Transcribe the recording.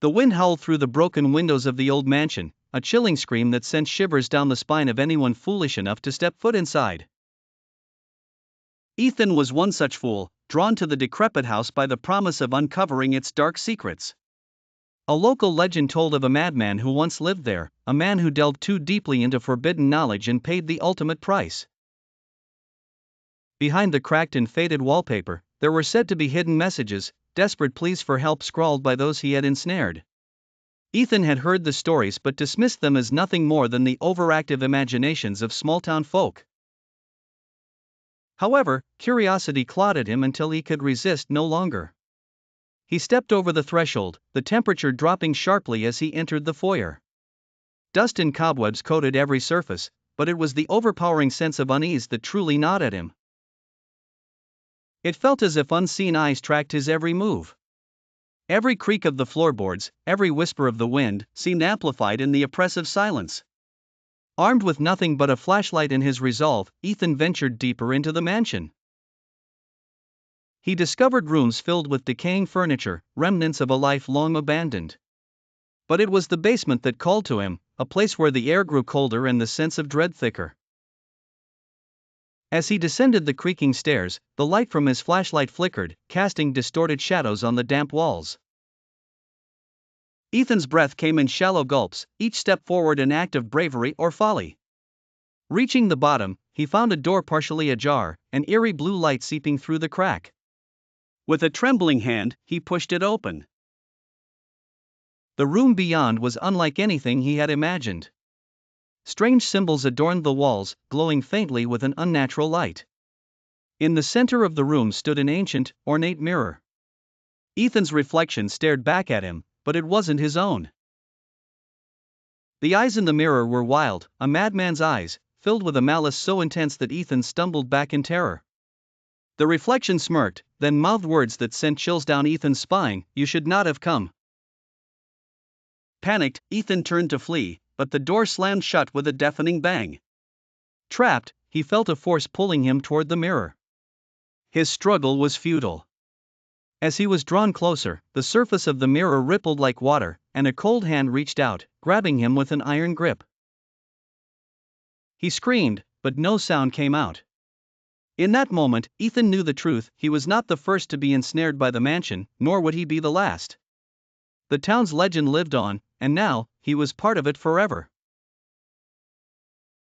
The wind howled through the broken windows of the old mansion, a chilling scream that sent shivers down the spine of anyone foolish enough to step foot inside. Ethan was one such fool, drawn to the decrepit house by the promise of uncovering its dark secrets. A local legend told of a madman who once lived there, a man who delved too deeply into forbidden knowledge and paid the ultimate price. Behind the cracked and faded wallpaper, there were said to be hidden messages, desperate pleas for help scrawled by those he had ensnared. Ethan had heard the stories but dismissed them as nothing more than the overactive imaginations of small-town folk. However, curiosity clawed at him until he could resist no longer. He stepped over the threshold, the temperature dropping sharply as he entered the foyer. Dust and cobwebs coated every surface, but it was the overpowering sense of unease that truly gnawed at him. It felt as if unseen eyes tracked his every move. Every creak of the floorboards, every whisper of the wind, seemed amplified in the oppressive silence. Armed with nothing but a flashlight and his resolve, Ethan ventured deeper into the mansion. He discovered rooms filled with decaying furniture, remnants of a life long abandoned. But it was the basement that called to him, a place where the air grew colder and the sense of dread thicker. As he descended the creaking stairs, the light from his flashlight flickered, casting distorted shadows on the damp walls. Ethan's breath came in shallow gulps, each step forward an act of bravery or folly. Reaching the bottom, he found a door partially ajar, an eerie blue light seeping through the crack. With a trembling hand, he pushed it open. The room beyond was unlike anything he had imagined. Strange symbols adorned the walls, glowing faintly with an unnatural light. In the center of the room stood an ancient, ornate mirror. Ethan's reflection stared back at him, but it wasn't his own. The eyes in the mirror were wild, a madman's eyes, filled with a malice so intense that Ethan stumbled back in terror. The reflection smirked, then mouthed words that sent chills down Ethan's spine, "You should not have come." Panicked, Ethan turned to flee, but the door slammed shut with a deafening bang. Trapped, he felt a force pulling him toward the mirror. His struggle was futile. As he was drawn closer, the surface of the mirror rippled like water, and a cold hand reached out, grabbing him with an iron grip. He screamed, but no sound came out. In that moment, Ethan knew the truth: he was not the first to be ensnared by the mansion, nor would he be the last. The town's legend lived on, and now, he was part of it forever.